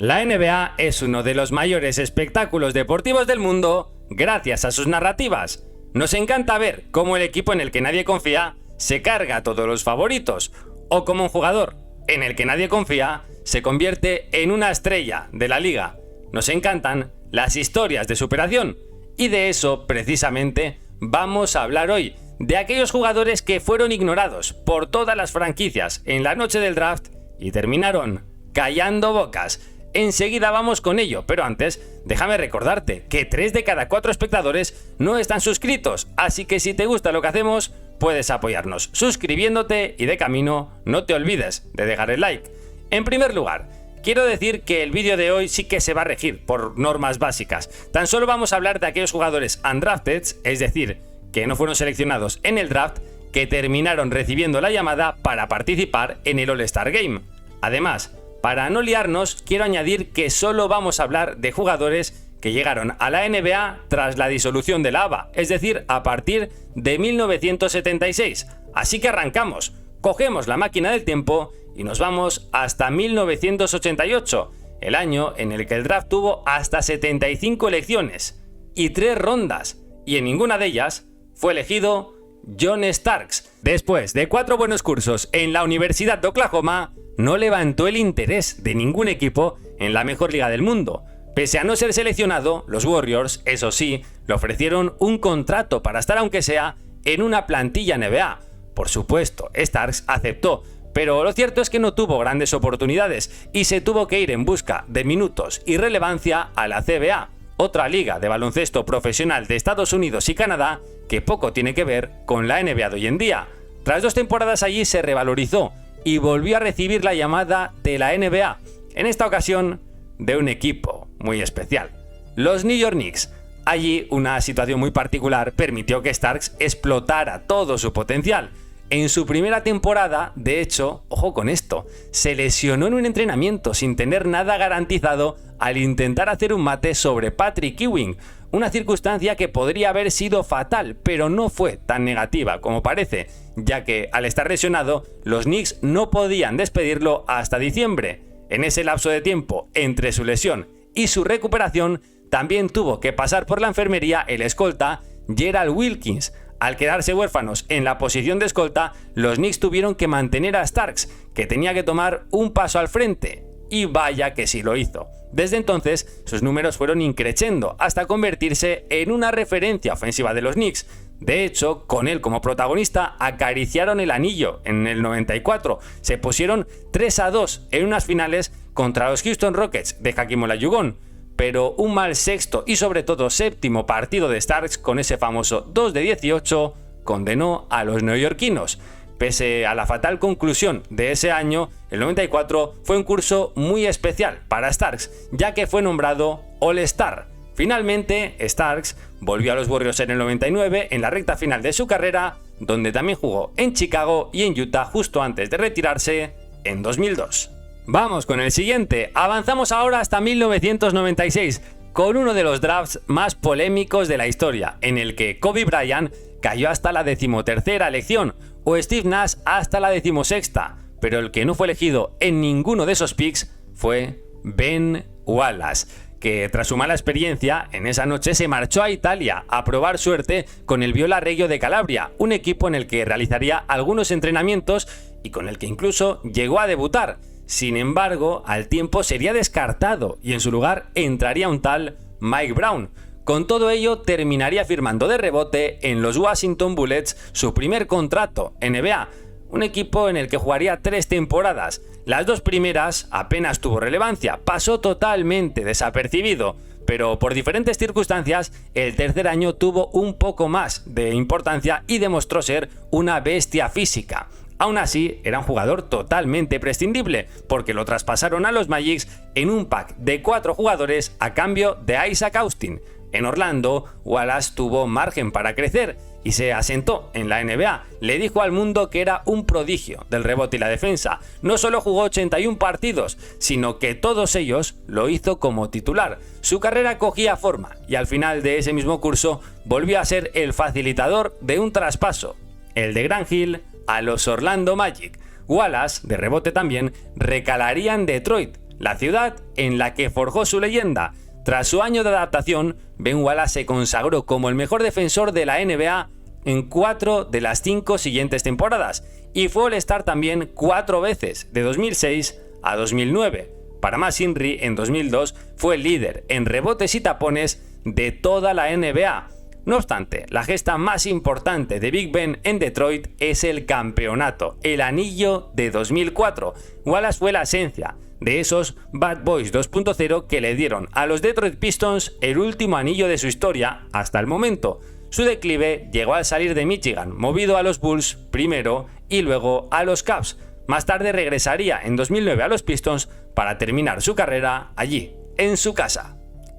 La NBA es uno de los mayores espectáculos deportivos del mundo gracias a sus narrativas. Nos encanta ver cómo el equipo en el que nadie confía se carga a todos los favoritos, o como un jugador en el que nadie confía se convierte en una estrella de la liga. Nos encantan las historias de superación, y de eso precisamente vamos a hablar hoy, de aquellos jugadores que fueron ignorados por todas las franquicias en la noche del draft y terminaron callando bocas. Enseguida vamos con ello, pero antes déjame recordarte que 3 de cada 4 espectadores no están suscritos, así que si te gusta lo que hacemos, puedes apoyarnos suscribiéndote y de camino no te olvides de dejar el like. En primer lugar, quiero decir que el vídeo de hoy sí que se va a regir por normas básicas. Tan solo vamos a hablar de aquellos jugadores undrafted, es decir, que no fueron seleccionados en el draft, que terminaron recibiendo la llamada para participar en el All-Star Game. Además, para no liarnos, quiero añadir que solo vamos a hablar de jugadores que llegaron a la NBA tras la disolución de la ABA, es decir, a partir de 1976. Así que arrancamos, cogemos la máquina del tiempo y nos vamos hasta 1988, el año en el que el draft tuvo hasta 75 elecciones y 3 rondas, y en ninguna de ellas fue elegido John Starks. Después de 4 buenos cursos en la Universidad de Oklahoma, no levantó el interés de ningún equipo en la mejor liga del mundo. Pese a no ser seleccionado, los Warriors, eso sí, le ofrecieron un contrato para estar aunque sea en una plantilla NBA. Por supuesto, Starks aceptó, pero lo cierto es que no tuvo grandes oportunidades y se tuvo que ir en busca de minutos y relevancia a la CBA, otra liga de baloncesto profesional de Estados Unidos y Canadá que poco tiene que ver con la NBA de hoy en día. Tras 2 temporadas allí se revalorizó y volvió a recibir la llamada de la NBA, en esta ocasión de un equipo muy especial, los New York Knicks. Allí una situación muy particular permitió que Starks explotara todo su potencial. En su primera temporada, de hecho, ojo con esto, se lesionó en un entrenamiento sin tener nada garantizado al intentar hacer un mate sobre Patrick Ewing, una circunstancia que podría haber sido fatal, pero no fue tan negativa como parece, ya que al estar lesionado, los Knicks no podían despedirlo hasta diciembre. En ese lapso de tiempo entre su lesión y su recuperación, también tuvo que pasar por la enfermería el escolta Gerald Wilkins. Al quedarse huérfanos en la posición de escolta, los Knicks tuvieron que mantener a Starks, que tenía que tomar un paso al frente. Y vaya que sí lo hizo. Desde entonces, sus números fueron increciendo hasta convertirse en una referencia ofensiva de los Knicks. De hecho, con él como protagonista, acariciaron el anillo en el 94. Se pusieron 3-2 en unas finales contra los Houston Rockets de Hakeem Olajuwon. Pero un mal sexto y sobre todo séptimo partido de Starks con ese famoso 2 de 18 condenó a los neoyorquinos. Pese a la fatal conclusión de ese año, el 94 fue un curso muy especial para Starks, ya que fue nombrado All-Star. Finalmente, Starks volvió a los Warriors en el 99 en la recta final de su carrera, donde también jugó en Chicago y en Utah justo antes de retirarse en 2002. Vamos con el siguiente, avanzamos ahora hasta 1996, con uno de los drafts más polémicos de la historia, en el que Kobe Bryant cayó hasta la 13ª elección, o Steve Nash hasta la 16ª, pero el que no fue elegido en ninguno de esos picks fue Ben Wallace, que tras su mala experiencia en esa noche se marchó a Italia a probar suerte con el Viola Reggio de Calabria, un equipo en el que realizaría algunos entrenamientos y con el que incluso llegó a debutar. Sin embargo, al tiempo sería descartado y en su lugar entraría un tal Mike Brown. Con todo ello, terminaría firmando de rebote en los Washington Bullets su primer contrato NBA, un equipo en el que jugaría 3 temporadas. Las 2 primeras apenas tuvo relevancia, pasó totalmente desapercibido, pero por diferentes circunstancias, el tercer año tuvo un poco más de importancia y demostró ser una bestia física. Aún así, era un jugador totalmente prescindible, porque lo traspasaron a los Magics en un pack de 4 jugadores a cambio de Isaac Austin. En Orlando, Wallace tuvo margen para crecer y se asentó en la NBA. Le dijo al mundo que era un prodigio del rebote y la defensa. No solo jugó 81 partidos, sino que todos ellos lo hizo como titular. Su carrera cogía forma y al final de ese mismo curso volvió a ser el facilitador de un traspaso, el de Grant Hill a los Orlando Magic. Wallace, de rebote también, recalaría en Detroit. la ciudad en la que forjó su leyenda. Tras su año de adaptación, Ben Wallace se consagró como el mejor defensor de la NBA en 4 de las 5 siguientes temporadas y fue All-Star también 4 veces, de 2006 a 2009. Para más Inri, en 2002 fue el líder en rebotes y tapones de toda la NBA. No obstante, la gesta más importante de Big Ben en Detroit es el campeonato, el anillo de 2004. Wallace fue la esencia de esos Bad Boys 2.0 que le dieron a los Detroit Pistons el último anillo de su historia hasta el momento. Su declive llegó al salir de Michigan, movido a los Bulls primero y luego a los Cavs. Más tarde regresaría en 2009 a los Pistons para terminar su carrera allí, en su casa.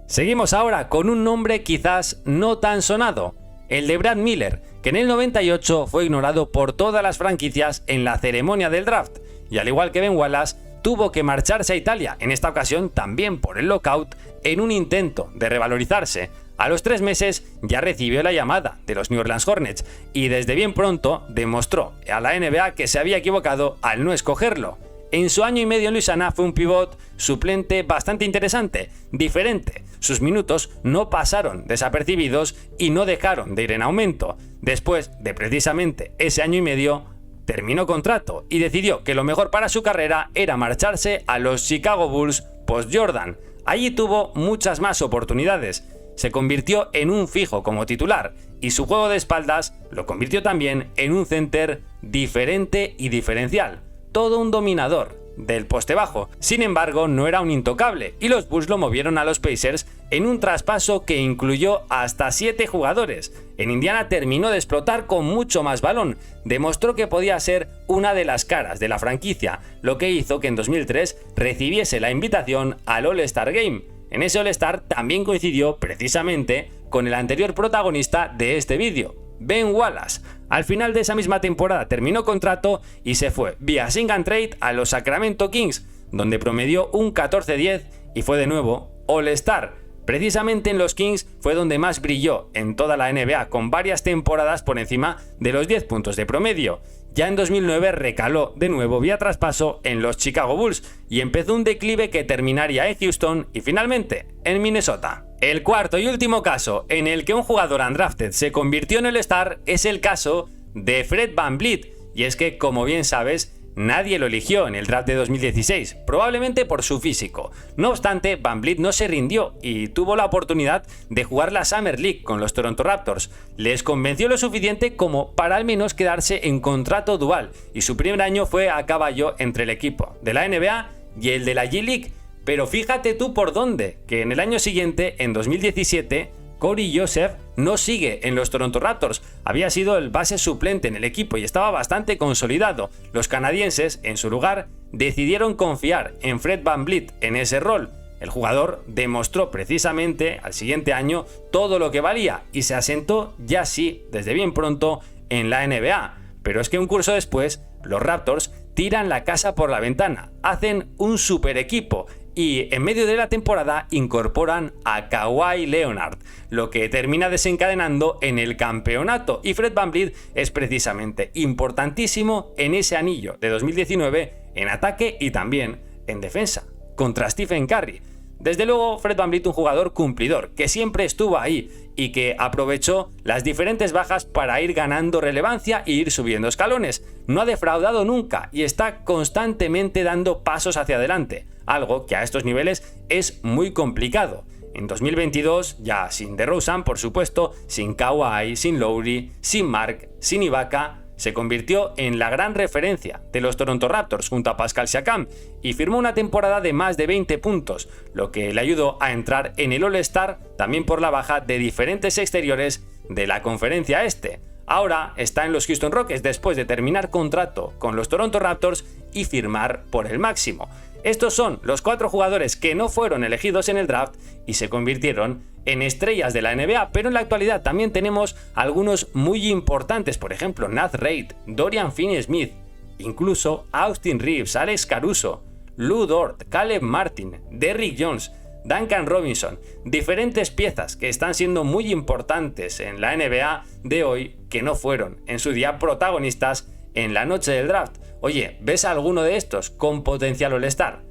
Seguimos ahora con un nombre quizás no tan sonado, el de Brad Miller, que en el 98 fue ignorado por todas las franquicias en la ceremonia del draft, y al igual que Ben Wallace, tuvo que marcharse a Italia, en esta ocasión también por el lockout, en un intento de revalorizarse. A los 3 meses ya recibió la llamada de los New Orleans Hornets y desde bien pronto demostró a la NBA que se había equivocado al no escogerlo. En su año y medio en Luisiana fue un pivot suplente bastante interesante, diferente. Sus minutos no pasaron desapercibidos y no dejaron de ir en aumento. Después de precisamente ese año y medio, terminó contrato y decidió que lo mejor para su carrera era marcharse a los Chicago Bulls post-Jordan. Allí tuvo muchas más oportunidades. Se convirtió en un fijo como titular y su juego de espaldas lo convirtió también en un center diferente y diferencial. Todo un dominador del poste bajo. Sin embargo, no era un intocable y los Bulls lo movieron a los Pacers en un traspaso que incluyó hasta 7 jugadores. En Indiana terminó de explotar con mucho más balón. Demostró que podía ser una de las caras de la franquicia, lo que hizo que en 2003 recibiese la invitación al All-Star Game. En ese All-Star también coincidió precisamente con el anterior protagonista de este vídeo, Ben Wallace. Al final de esa misma temporada terminó contrato y se fue vía Sign and Trade a los Sacramento Kings, donde promedió un 14-10 y fue de nuevo All-Star. Precisamente en los Kings fue donde más brilló en toda la NBA, con varias temporadas por encima de los 10 puntos de promedio. Ya en 2009 recaló de nuevo vía traspaso en los Chicago Bulls y empezó un declive que terminaría en Houston y finalmente en Minnesota. El cuarto y último caso en el que un jugador undrafted se convirtió en All-Star es el caso de Fred VanVleet, y es que, como bien sabes, nadie lo eligió en el draft de 2016, probablemente por su físico. No obstante, VanVleet no se rindió y tuvo la oportunidad de jugar la Summer League con los Toronto Raptors. Les convenció lo suficiente como para al menos quedarse en contrato dual, y su primer año fue a caballo entre el equipo de la NBA y el de la G-League. Pero fíjate tú por dónde, que en el año siguiente, en 2017, Corey Joseph no sigue en los Toronto Raptors. Había sido el base suplente en el equipo y estaba bastante consolidado. Los canadienses, en su lugar, decidieron confiar en Fred VanVleet en ese rol. El jugador demostró precisamente al siguiente año todo lo que valía y se asentó ya sí, desde bien pronto, en la NBA. Pero es que un curso después, los Raptors tiran la casa por la ventana, hacen un super equipo y en medio de la temporada incorporan a Kawhi Leonard, lo que termina desencadenando en el campeonato, y Fred VanVleet es precisamente importantísimo en ese anillo de 2019 en ataque y también en defensa contra Stephen Curry. Desde luego, Fred VanVleet, un jugador cumplidor que siempre estuvo ahí y que aprovechó las diferentes bajas para ir ganando relevancia e ir subiendo escalones. No ha defraudado nunca y está constantemente dando pasos hacia adelante, algo que a estos niveles es muy complicado. En 2022, ya sin DeRozan, por supuesto, sin Kawhi, sin Lowry, sin Mark, sin Ibaka, se convirtió en la gran referencia de los Toronto Raptors junto a Pascal Siakam y firmó una temporada de más de 20 puntos, lo que le ayudó a entrar en el All-Star también por la baja de diferentes exteriores de la conferencia este. Ahora está en los Houston Rockets después de terminar contrato con los Toronto Raptors y firmar por el máximo. Estos son los 4 jugadores que no fueron elegidos en el draft y se convirtieron en estrellas de la NBA, pero en la actualidad también tenemos algunos muy importantes, por ejemplo Naz Reid, Dorian Finney-Smith, incluso Austin Reeves, Alex Caruso, Lou Dort, Caleb Martin, Derrick Jones, Duncan Robinson, diferentes piezas que están siendo muy importantes en la NBA de hoy que no fueron en su día protagonistas en la noche del draft. Oye, ¿ves a alguno de estos con potencial All-Star?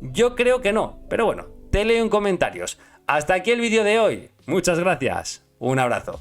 Yo creo que no, pero bueno, te leo en comentarios. Hasta aquí el vídeo de hoy. Muchas gracias. Un abrazo.